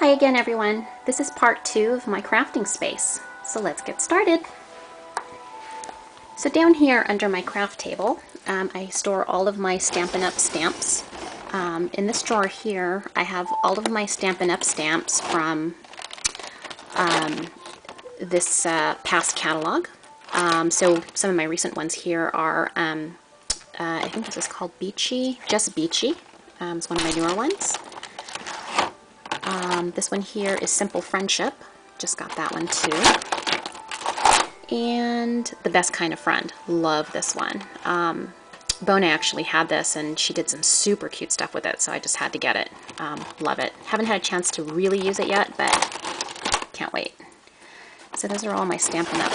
Hi again, everyone. This is part 2 of my crafting space. So let's get started. So down here under my craft table, I store all of my Stampin' Up! Stamps. In this drawer here, I have all of my Stampin' Up! Stamps from this past catalog. So some of my recent ones here are, I think this is called Beachy, Just Beachy. It's one of my newer ones. This one here is Simple Friendship. Just got that one too. And The Best Kind of Friend. Love this one. Bona actually had this and she did some super cute stuff with it, so I just had to get it. Love it. Haven't had a chance to really use it yet, but can't wait. So those are all my Stampin' Up!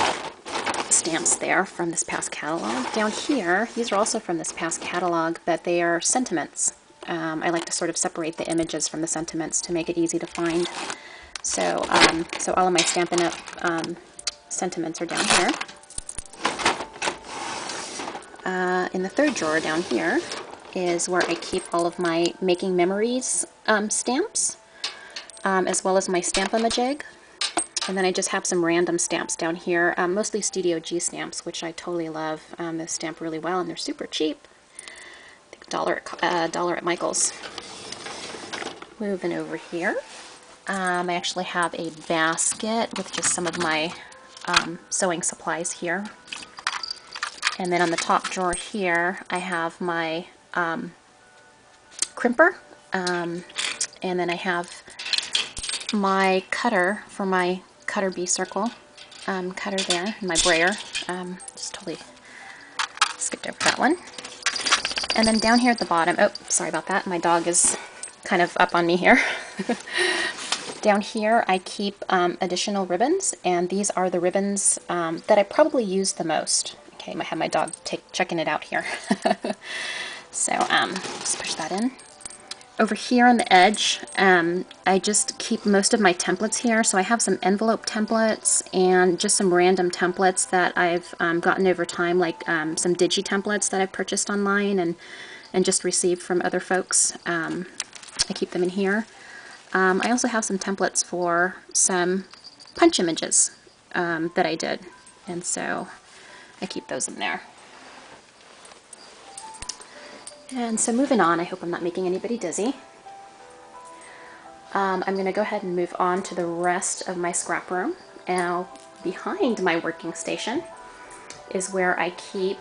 Stamps there from this past catalog. Down here, these are also from this past catalog, but they are sentiments. I like to sort of separate the images from the sentiments to make it easy to find. So, so all of my Stampin' Up! Sentiments are down here. In the third drawer down here is where I keep all of my Making Memories stamps, as well as my Stamp-A-Majig. And then I just have some random stamps down here, mostly Studio G stamps, which I totally love. They stamp really well and they're super cheap. I think $1 at Michael's. Moving over here, I actually have a basket with just some of my sewing supplies here. And then on the top drawer here, I have my crimper, and then I have my cutter for my cutter bee circle cutter there, and my brayer. Just totally skipped over that one. And then down here at the bottom, oh, sorry about that, my dog is kind of up on me here. Down here I keep additional ribbons, and these are the ribbons that I probably use the most. Okay, I have my dog checking it out here. So just push that in. Over here on the edge, I just keep most of my templates here. So I have some envelope templates and just some random templates that I've gotten over time, like some digi templates that I've purchased online and just received from other folks. I keep them in here. I also have some templates for some punch images that I did, and so I keep those in there. And so moving on, I hope I'm not making anybody dizzy. I'm going to go ahead and move on to the rest of my scrap room. Now, behind my working station is where I keep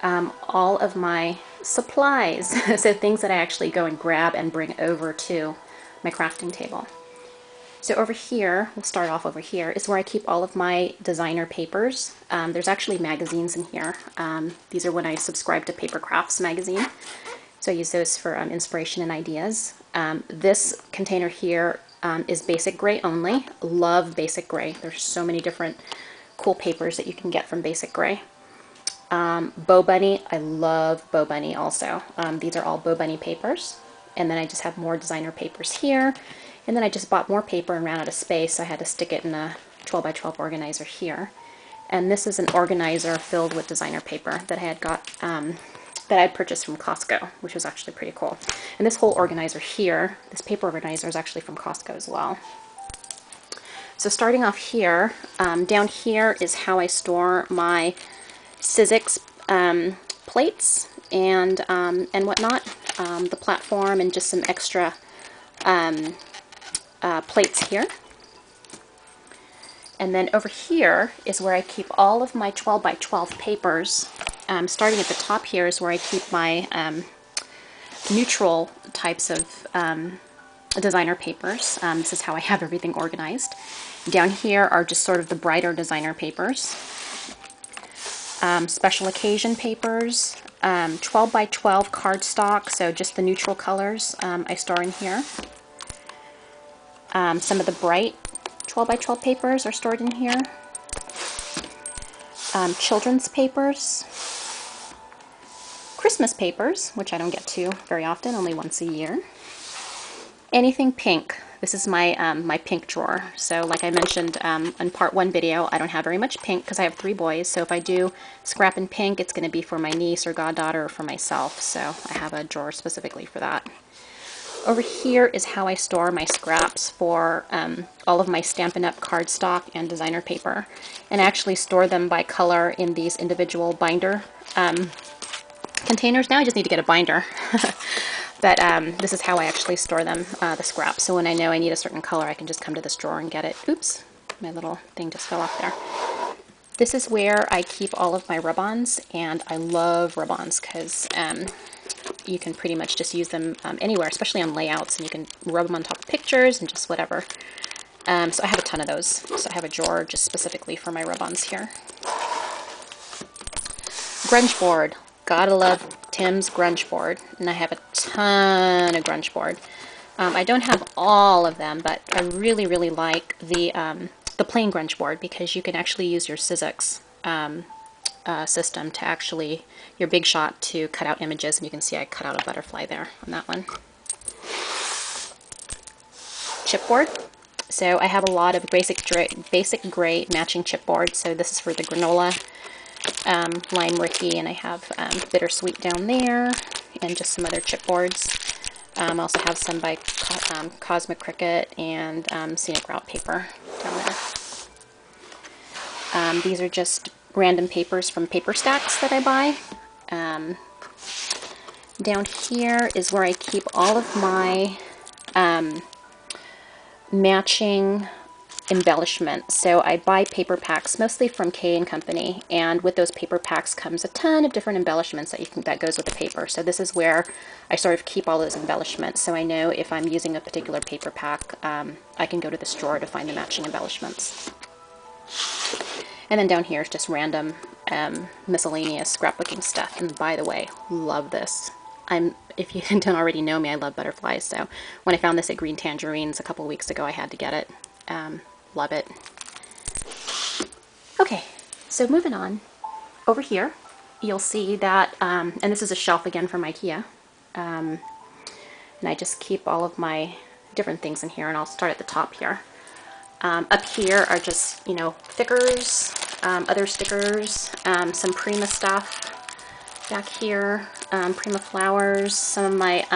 all of my supplies, so things that I actually go and grab and bring over to my crafting table. So over here, we'll start off over here, is where I keep all of my designer papers. There's actually magazines in here. These are when I subscribe to Paper Crafts magazine. So I use those for inspiration and ideas. This container here is Basic Gray only. Love Basic Gray. There's so many different cool papers that you can get from Basic Gray. Bo Bunny, I love Bo Bunny also. These are all Bo Bunny papers. And then I just have more designer papers here. And then I just bought more paper and ran out of space, so I had to stick it in a 12 by 12 organizer here. And this is an organizer filled with designer paper that I had got, that I had purchased from Costco, which was actually pretty cool. And this whole organizer here, this paper organizer, is actually from Costco as well. So starting off here, down here is how I store my Sizzix plates and whatnot, the platform, and just some extra plates here. And then over here is where I keep all of my 12 by 12 papers. Starting at the top here is where I keep my neutral types of designer papers. This is how I have everything organized. Down here are just sort of the brighter designer papers. Special occasion papers, 12 by 12 cardstock, so just the neutral colors I store in here. Some of the bright 12 by 12 papers are stored in here. Children's papers. Christmas papers, which I don't get to very often, only once a year. Anything pink. This is my my pink drawer. So like I mentioned in part 1 video, I don't have very much pink because I have 3 boys. So if I do scrap in pink, it's going to be for my niece or goddaughter or for myself. So I have a drawer specifically for that. Over here is how I store my scraps for all of my Stampin' Up! Cardstock and designer paper. And I actually store them by color in these individual binder containers. Now I just need to get a binder. But this is how I actually store them, the scraps. So when I know I need a certain color, I can just come to this drawer and get it. Oops, my little thing just fell off there. This is where I keep all of my rub-ons, and I love rub-ons because you can pretty much just use them anywhere, especially on layouts, and you can rub them on top of pictures and just whatever. So I have a ton of those. So I have a drawer just specifically for my rub-ons here. Grunge board. Gotta love Tim's grunge board, and I have a ton of grunge board. I don't have all of them, but I really, really like the plain grunge board because you can actually use your Sizzix system to actually, your Big Shot, to cut out images, and you can see I cut out a butterfly there on that one. Chipboard. So I have a lot of basic gray matching chipboard. So this is for the granola line Ricky, and I have Bittersweet down there, and just some other chipboards. I also have some by Cosmic Cricket and Scenic Route paper down there. These are just random papers from Paper Stacks that I buy. Down here is where I keep all of my matching embellishment. So I buy paper packs mostly from K & Company, and with those paper packs comes a ton of different embellishments that goes with the paper. So this is where I sort of keep all those embellishments, so I know if I'm using a particular paper pack, I can go to this drawer to find the matching embellishments. And then down here is just random miscellaneous scrapbooking stuff. And by the way, love this. If you don't already know me, I love butterflies, so when I found this at Green Tangerines a couple weeks ago, I had to get it. Love it. Okay, so moving on. Over here, you'll see that, and this is a shelf again from IKEA, and I just keep all of my different things in here, and I'll start at the top here. Up here are just, you know, thickers, other stickers, some Prima stuff. Back here, Prima flowers, some of my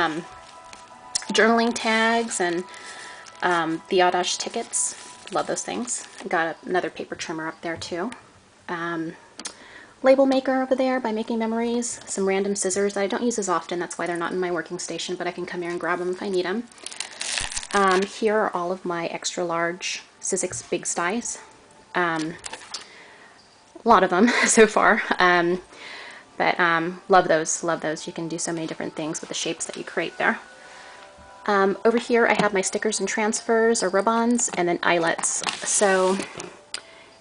journaling tags, and the Audash tickets. Love those things. I got another paper trimmer up there too. Label maker over there by Making Memories. Some random scissors that I don't use as often. That's why they're not in my working station, but I can come here and grab them if I need them. Here are all of my extra large Sizzix Big Styes. A lot of them so far. But love those, love those. You can do so many different things with the shapes that you create there. Over here I have my stickers and transfers, or rub-ons, and then eyelets. So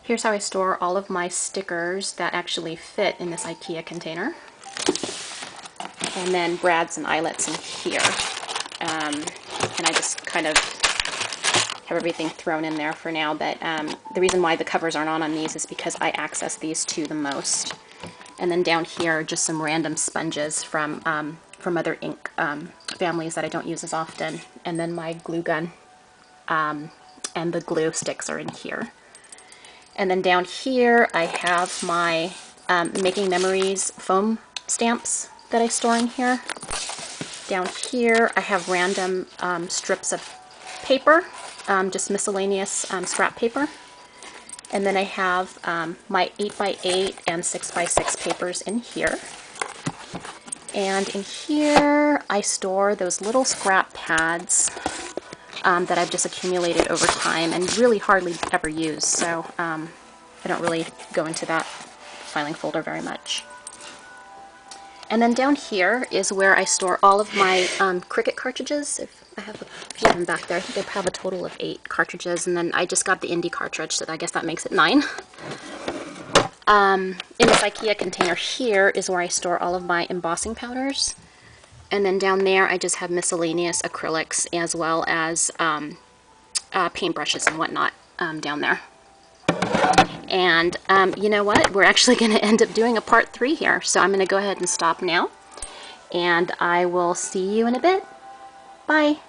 here's how I store all of my stickers that actually fit in this IKEA container. And then brads and eyelets in here. And I just kind of have everything thrown in there for now, but the reason why the covers aren't on these is because I access these two the most. And then down here, just some random sponges from other ink families that I don't use as often. And then my glue gun and the glue sticks are in here. And then down here, I have my Making Memories foam stamps that I store in here. Down here, I have random strips of paper, just miscellaneous scrap paper. And then I have my 8x8 and 6x6 papers in here. And in here, I store those little scrap pads that I've just accumulated over time and really hardly ever use. So I don't really go into that filing folder very much. And then down here is where I store all of my Cricut cartridges. I have a few of them back there. I think I have a total of 8 cartridges, and then I just got the Indie cartridge, so I guess that makes it 9. In this IKEA container here is where I store all of my embossing powders. And then down there I just have miscellaneous acrylics as well as paintbrushes and whatnot down there. And you know what? We're actually going to end up doing a part 3 here. So I'm going to go ahead and stop now. And I will see you in a bit. Bye.